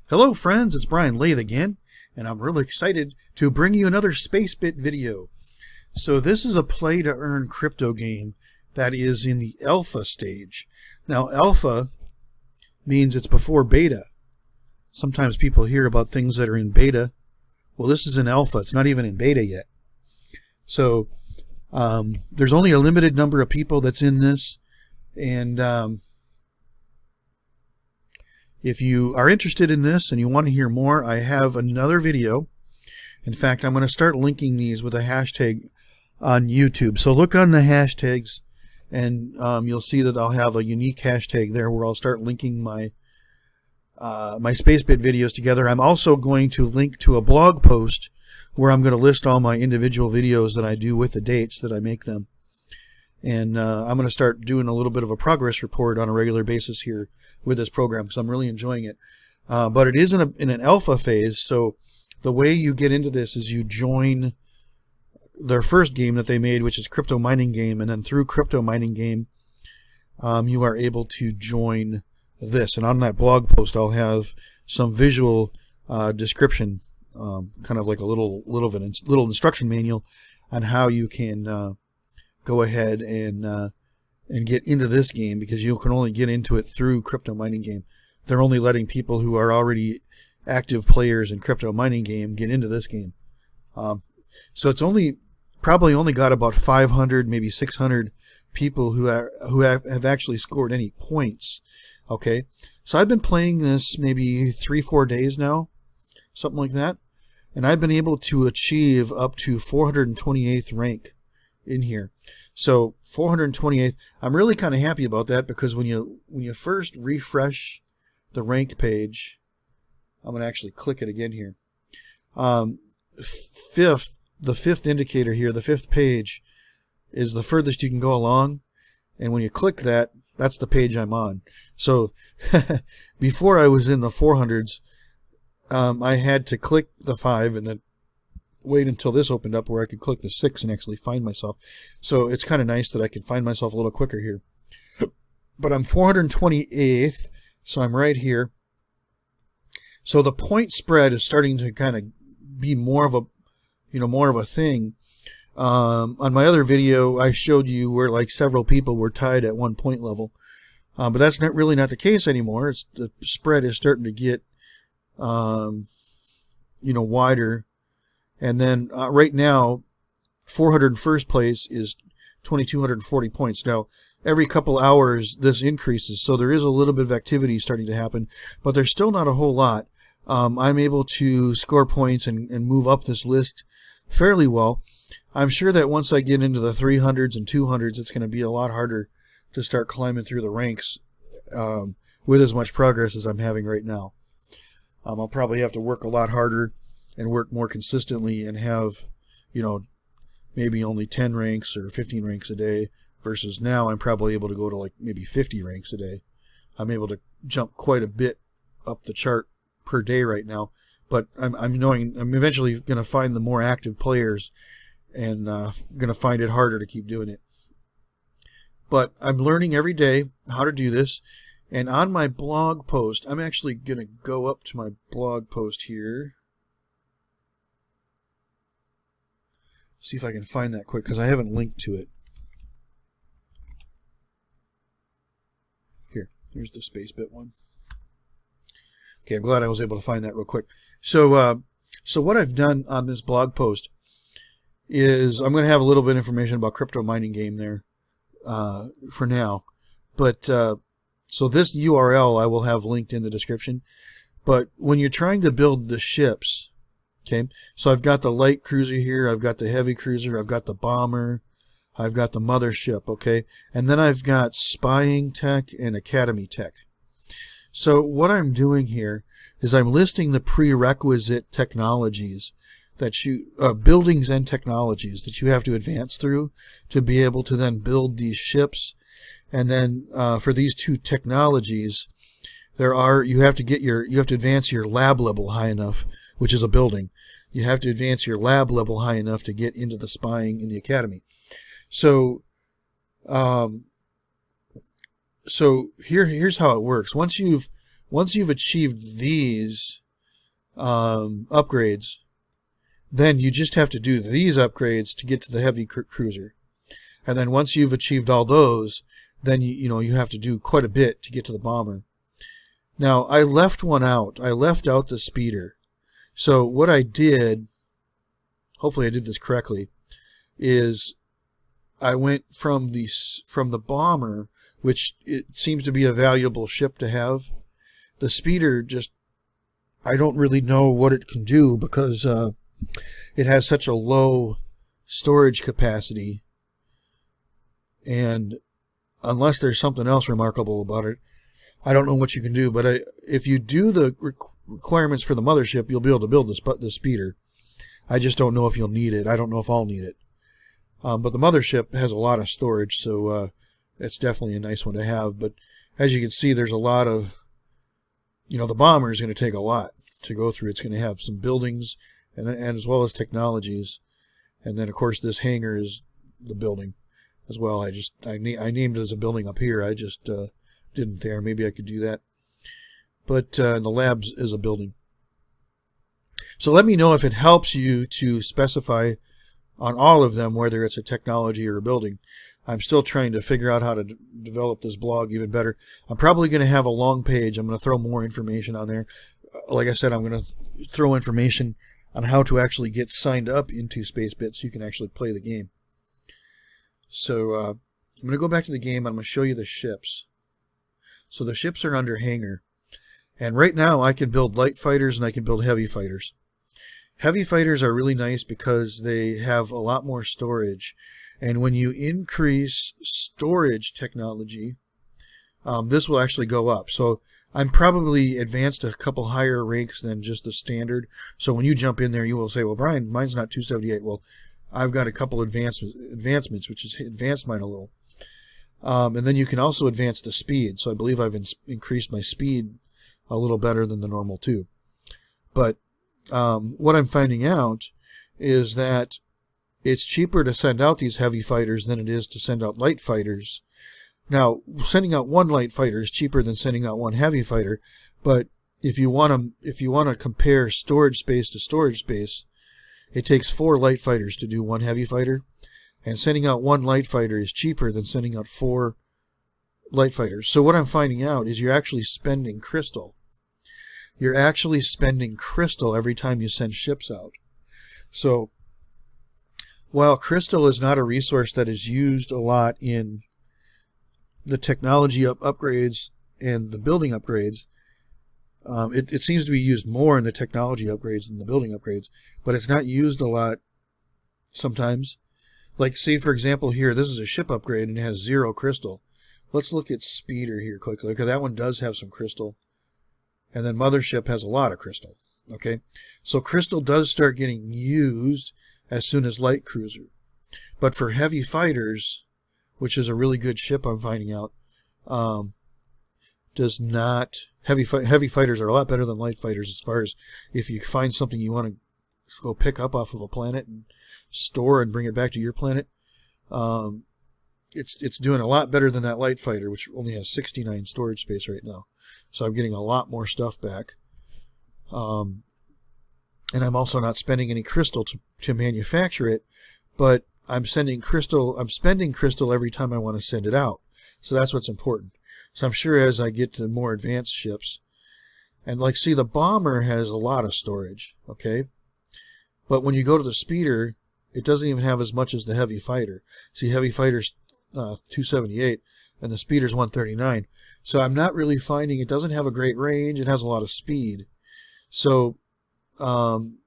Hello friends, it's Brian Lathe again, and I'm really excited to bring you another Spacebit video. So this is a play-to-earn crypto game that is in the alpha stage. Now alpha means it's before beta. Sometimes people hear about things that are in beta. Well, this is in alpha. It's not even in beta yet. So there's only a limited number of people that's in this, and if you are interested in this and you want to hear more, I have another video. In fact, I'm going to start linking these with a hashtag on YouTube. So look on the hashtags, and you'll see that I'll have a unique hashtag there where I'll start linking my Spacebit videos together. I'm also going to link to a blog post where I'm going to list all my individual videos that I do with the dates that I make them. And I'm going to start doing a little bit of a progress report on a regular basis here with this program because I'm really enjoying it. But it is in an alpha phase, so the way you get into this is you join their first game that they made, which is Crypto Mining Game, and then through Crypto Mining Game you are able to join this. And on that blog post I'll have some visual description, kind of like a little instruction manual on how you can go ahead and get into this game, because you can only get into it through Crypto Mining Game. They're only letting people who are already active players in Crypto Mining Game get into this game. So it's probably only got about 500, maybe 600 people who have actually scored any points. Okay, so I've been playing this maybe 3-4 days now, something like that, and I've been able to achieve up to 428th rank in here. So 428th, I'm really kind of happy about that, because when you first refresh the rank page, I'm going to actually click it again here. The fifth indicator here, the fifth page, is the furthest you can go along, and when you click that, that's the page I'm on. So before I was in the 400s, I had to click the 5 and then wait until this opened up where I could click the 6 and actually find myself. So it's kind of nice that I can find myself a little quicker here. But I'm 428th, so I'm right here. So the point spread is starting to kind of be more of a thing. On my other video, I showed you where like several people were tied at one point level, but that's really not the case anymore. The spread is starting to get wider. And then right now, 401st place is 2,240 points. Now, every couple hours, this increases, so there is a little bit of activity starting to happen, but there's still not a whole lot. I'm able to score points and move up this list fairly well. I'm sure that once I get into the 300s and 200s, it's going to be a lot harder to start climbing through the ranks with as much progress as I'm having right now. I'll probably have to work a lot harder and work more consistently and have, maybe only 10 ranks or 15 ranks a day, versus now I'm probably able to go to like maybe 50 ranks a day. I'm able to jump quite a bit up the chart per day right now, but I'm eventually going to find the more active players and going to find it harder to keep doing it. But I'm learning every day how to do this. And on my blog post, I'm actually going to go up to my blog post here. See if I can find that quick, because I haven't linked to it. Here's the Spacebit one. Okay, I'm glad I was able to find that real quick. So what I've done on this blog post is I'm going to have a little bit of information about Crypto Mining Game there for now. But so this URL I will have linked in the description. But when you're trying to build the ships, okay, so I've got the light cruiser here, I've got the heavy cruiser, I've got the bomber, I've got the mothership, okay, and then I've got spying tech and academy tech. So what I'm doing here is I'm listing the prerequisite technologies that buildings and technologies that you have to advance through to be able to then build these ships. And then for these two technologies, you have to advance your lab level high enough, which is a building. You have to advance your lab level high enough to get into the spying in the academy. So here's how it works. Once Once you've achieved these upgrades, then you just have to do these upgrades to get to the heavy cruiser. And then once you've achieved all those, then you have to do quite a bit to get to the bomber. Now, I left one out. I left out the speeder. So what I did, hopefully I did this correctly, is I went from the bomber, which it seems to be a valuable ship to have. The speeder, just, I don't really know what it can do because it has such a low storage capacity, and unless there's something else remarkable about it, I don't know what you can do. But if you do the requirements for the mothership, you'll be able to build the speeder. I just don't know if you'll need it. I don't know if I'll need it. But the mothership has a lot of storage, so it's definitely a nice one to have. But as you can see, there's a lot of, the bomber is going to take a lot to go through. It's going to have some buildings and as well as technologies. And then, of course, this hangar is the building as well. I named it as a building up here. I just didn't there. Maybe I could do that. But the labs is a building. So let me know if it helps you to specify on all of them whether it's a technology or a building. I'm still trying to figure out how to develop this blog even better. I'm probably going to have a long page. I'm going to throw more information on there. Like I said, I'm going to throw information on how to actually get signed up into Spacebit so you can actually play the game. So I'm going to go back to the game. I'm going to show you the ships. So the ships are under hangar. And right now I can build light fighters and I can build heavy fighters. Heavy fighters are really nice because they have a lot more storage. And when you increase storage technology, this will actually go up. So I'm probably advanced a couple higher ranks than just the standard. So when you jump in there, you will say, well, Brian, mine's not 278. Well, I've got a couple advancements, which has advanced mine a little. And then you can also advance the speed. So I believe I've increased my speed a little better than the normal too. But what I'm finding out is that it's cheaper to send out these heavy fighters than it is to send out light fighters. Now, sending out one light fighter is cheaper than sending out one heavy fighter, but if you want to compare storage space to storage space, it takes 4 light fighters to do one heavy fighter, and sending out one light fighter is cheaper than sending out 4 light fighters. So what I'm finding out is you're actually spending crystal. You're actually spending crystal every time you send ships out. So while crystal is not a resource that is used a lot in the technology upgrades and the building upgrades, it seems to be used more in the technology upgrades than the building upgrades, but it's not used a lot sometimes. Like, say, for example, here, this is a ship upgrade and it has 0 crystal. Let's look at speeder here quickly, because that one does have some crystal. And then mothership has a lot of crystal. Okay, so crystal does start getting used as soon as light cruiser. But for heavy fighters, which is a really good ship I'm finding out, does not. Heavy fighters are a lot better than light fighters as far as if you find something you want to go pick up off of a planet and store and bring it back to your planet. It's doing a lot better than that light fighter, which only has 69 storage space right now. So I'm getting a lot more stuff back. And I'm also not spending any crystal to manufacture it, but I'm spending crystal every time I want to send it out. So that's what's important. So I'm sure as I get to more advanced ships, and like, see, the bomber has a lot of storage, okay? But when you go to the speeder, it doesn't even have as much as the heavy fighter. See, heavy fighter's 278, and the speeder's 139. So I'm not really finding, it doesn't have a great range. It has a lot of speed. So, and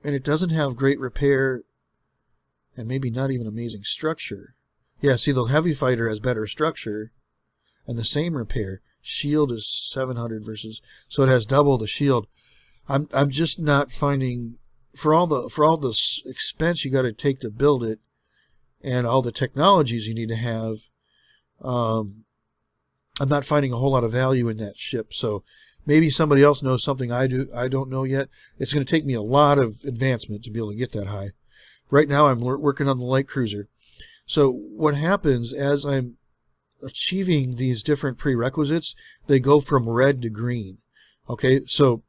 it doesn't have great repair, and maybe not even amazing structure. Yeah, see, the heavy fighter has better structure and the same repair. Shield is 700 versus, so it has double the shield. I'm just not finding, for all the expense you got to take to build it, and all the technologies you need to have, I'm not finding a whole lot of value in that ship. So maybe somebody else knows something I don't know yet. It's going to take me a lot of advancement to be able to get that high. Right now I'm working on the light cruiser. So what happens as I'm achieving these different prerequisites, they go from red to green. Okay, so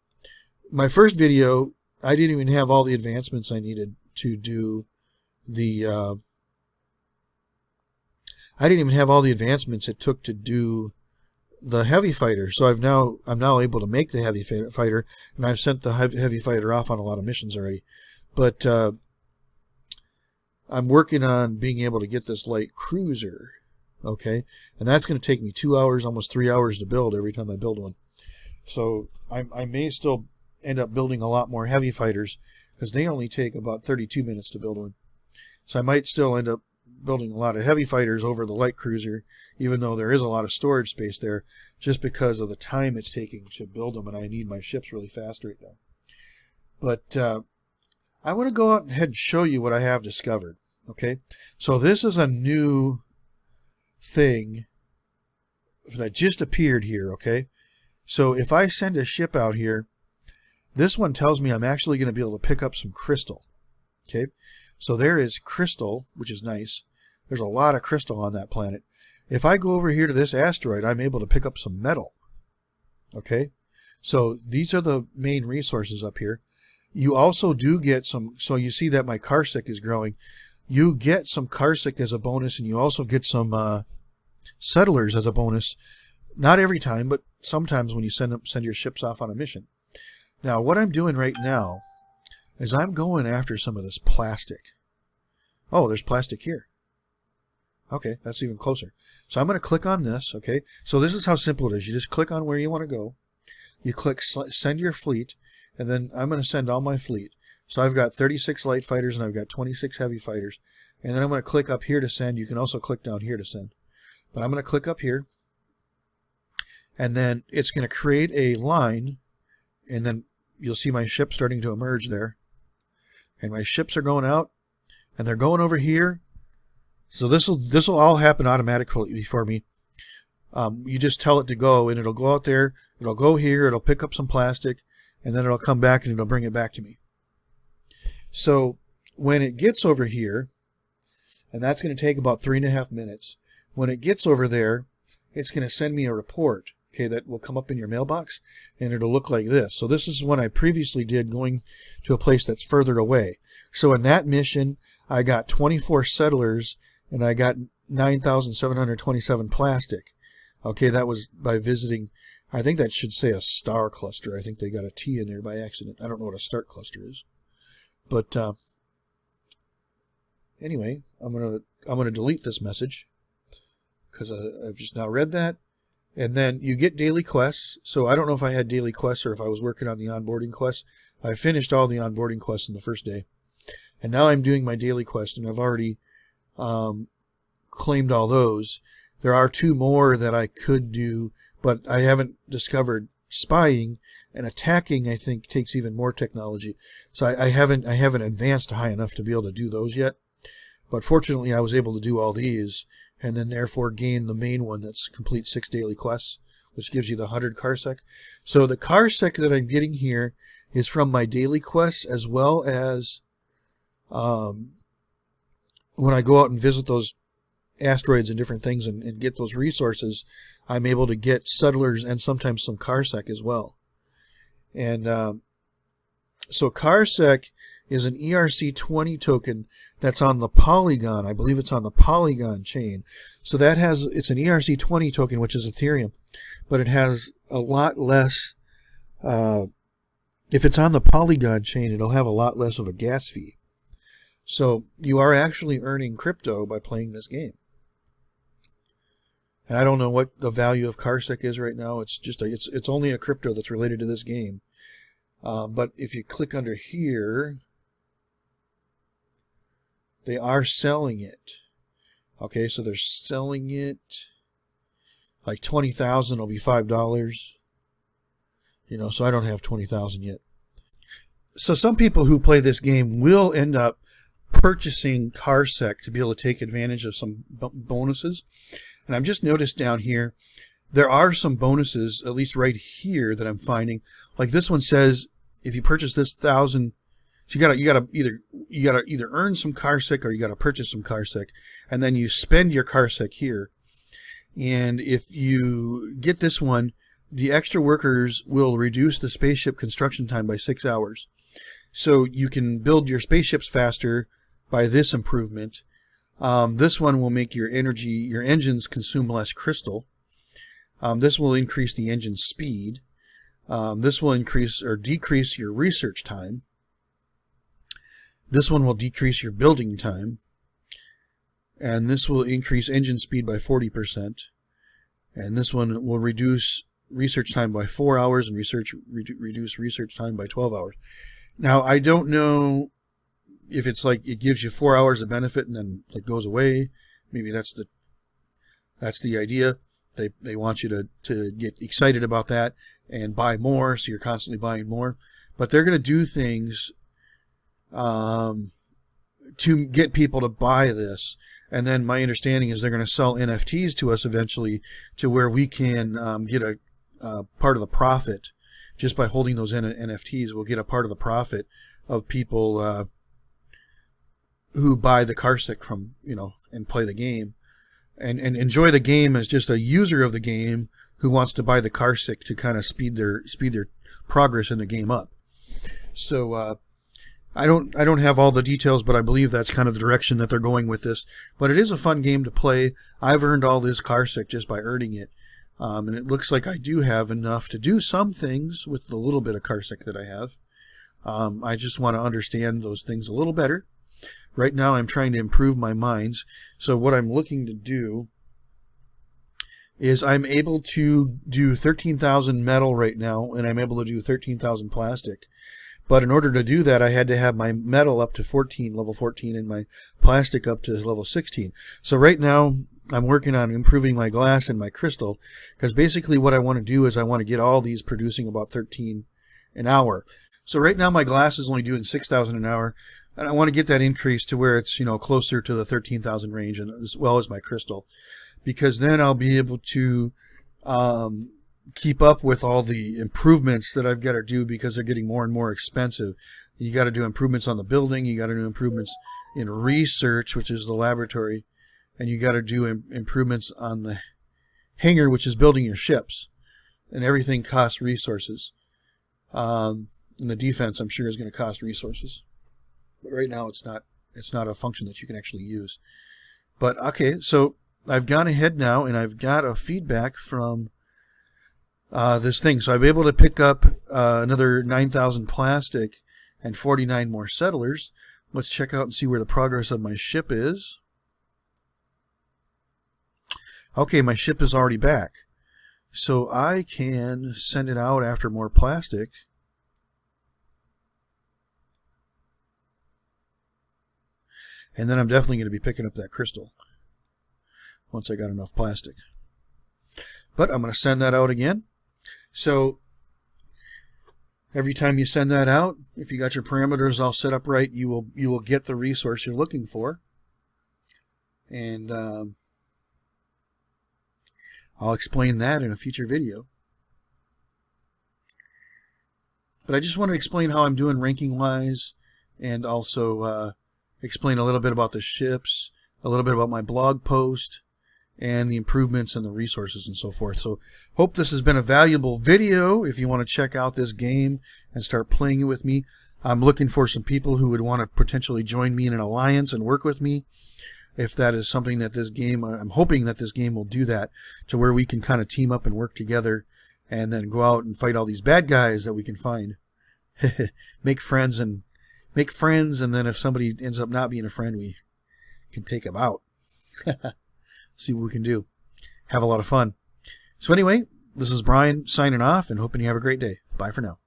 my first video, I didn't even have all the advancements I needed to do the I didn't even have all the advancements it took to do the heavy fighter. So I'm now able to make the heavy fighter, and I've sent the heavy fighter off on a lot of missions already. But I'm working on being able to get this light cruiser, okay? And that's going to take me 2 hours, almost 3 hours to build every time I build one. So I may still end up building a lot more heavy fighters because they only take about 32 minutes to build one. So I might still end up building a lot of heavy fighters over the light cruiser, even though there is a lot of storage space there, just because of the time it's taking to build them, and I need my ships really fast right now. But I want to go out ahead and show you what I have discovered. Okay, so this is a new thing that just appeared here. Okay, so if I send a ship out here, this one tells me I'm actually going to be able to pick up some crystal. Okay, so there is crystal, which is nice. There's a lot of crystal on that planet. If I go over here to this asteroid, I'm able to pick up some metal. Okay, so these are the main resources up here. You also do get some, so you see that my Carsec is growing. You get some Carsec as a bonus, and you also get some settlers as a bonus. Not every time, but sometimes when you send your ships off on a mission. Now, what I'm doing right now is I'm going after some of this plastic. Oh, there's plastic here. Okay, that's even closer. So I'm going to click on this, okay? So this is how simple it is. You just click on where you want to go. You click send your fleet, and then I'm going to send all my fleet. So I've got 36 light fighters, and I've got 26 heavy fighters. And then I'm going to click up here to send. You can also click down here to send. But I'm going to click up here, and then it's going to create a line, and then you'll see my ship starting to emerge there. And my ships are going out, and they're going over here. So this will all happen automatically for me. You just tell it to go, and it'll go out there. It'll go here. It'll pick up some plastic, and then it'll come back and it'll bring it back to me. So when it gets over here, and that's going to take about 3.5 minutes. When it gets over there, it's going to send me a report, okay, that will come up in your mailbox, and it'll look like this. So this is what I previously did, going to a place that's further away. So in that mission, I got 24 settlers, and I got 9,727 plastic. Okay, that was by visiting, I think that should say a star cluster. I think they got a T in there by accident. I don't know what a star cluster is. But anyway, I'm gonna delete this message because I've just now read that. And then you get daily quests. So I don't know if I had daily quests or if I was working on the onboarding quests. I finished all the onboarding quests in the first day, and now I'm doing my daily quest, and I've already claimed all those. There are 2 more that I could do, but I haven't discovered spying, and attacking I think takes even more technology. So I haven't advanced high enough to be able to do those yet. But fortunately I was able to do all these, and then therefore gain the main one that's complete 6 daily quests, which gives you the 100 Carsec. So the Carsec that I'm getting here is from my daily quests, as well as when I go out and visit those asteroids and different things and get those resources, I'm able to get settlers and sometimes some Carsec as well. And so Carsec is an ERC20 token that's on the Polygon. I believe it's on the Polygon chain. So it's an ERC20 token, which is Ethereum, but it has a lot less. If it's on the Polygon chain, it'll have a lot less of a gas fee. So you are actually earning crypto by playing this game. And I don't know what the value of Carsec is right now. It's just it's only a crypto that's related to this game. But if you click under here, they are selling it. Okay, so they're selling it like 20,000 will be $5. You know, so I don't have 20,000 yet. So some people who play this game will end up purchasing Carsec to be able to take advantage of some bonuses. And I've just noticed down here, there are some bonuses, at least right here, that I'm finding. Like this one says, if you purchase this 1,000, so you gotta either earn some Carsec or you gotta purchase some Carsec, and then you spend your Carsec here. And if you get this one, the extra workers will reduce the spaceship construction time by 6 hours. So you can build your spaceships faster by this improvement. This one will make your engines consume less crystal. This will increase the engine speed. This will increase or decrease your research time. This one will decrease your building time. And this will increase engine speed by 40%. And this one will reduce research time by 4 hours and reduce research time by 12 hours. Now, I don't know if it's like it gives you 4 hours of benefit and then it goes away. Maybe that's the idea. They want you to get excited about that and buy more, so you're constantly buying more. But they're going to do things to get people to buy this. And then my understanding is they're going to sell NFTs to us eventually, to where we can get a part of the profit just by holding those NFTs. We'll get a part of the profit of people who buy the Carsick from, and play the game and enjoy the game as just a user of the game who wants to buy the Carsick to kind of speed their progress in the game up. So I don't have all the details, but I believe that's kind of the direction that they're going with this. But it is a fun game to play. I've earned all this Carsick just by earning it. And it looks like I do have enough to do some things with the little bit of Carsick that I have. I just want to understand those things a little better. Right now I'm trying to improve my mines. So what I'm looking to do is I'm able to do 13,000 metal right now, and I'm able to do 13,000 plastic. But in order to do that, I had to have my metal up to level 14, and my plastic up to level 16. So right now, I'm working on improving my glass and my crystal, because basically what I want to do is I want to get all these producing about 13 an hour. So right now my glass is only doing 6,000 an hour, and I want to get that increased to where it's closer to the 13,000 range, and as well as my crystal, because then I'll be able to keep up with all the improvements that I've got to do, because they're getting more and more expensive. You got to do improvements on the building, you got to do improvements in research, which is the laboratory, and you got to do improvements on the hangar, which is building your ships, and everything costs resources. And the defense, I'm sure, is going to cost resources, but right now it's not a function that you can actually use. But okay, so I've gone ahead now, and I've got a feedback from this thing. So I'll be able to pick up another 9,000 plastic and 49 more settlers. Let's check out and see where the progress of my ship is. Okay, my ship is already back. So I can send it out after more plastic. And then I'm definitely going to be picking up that crystal once I got enough plastic. But I'm going to send that out again. So every time you send that out, if you got your parameters all set up right, you will get the resource you're looking for. And I'll explain that in a future video. But I just want to explain how I'm doing ranking wise, and also explain a little bit about the ships, a little bit about my blog post, and the improvements and the resources and so forth. So hope this has been a valuable video. If you want to check out this game and start playing it with me, I'm looking for some people who would want to potentially join me in an alliance and work with me. If that is something that this game, I'm hoping that this game will do that, to where we can kind of team up and work together and then go out and fight all these bad guys that we can find. Make friends, and then if somebody ends up not being a friend, we can take them out. See what we can do. Have a lot of fun. So anyway, this is Brian signing off, and hoping you have a great day. Bye for now.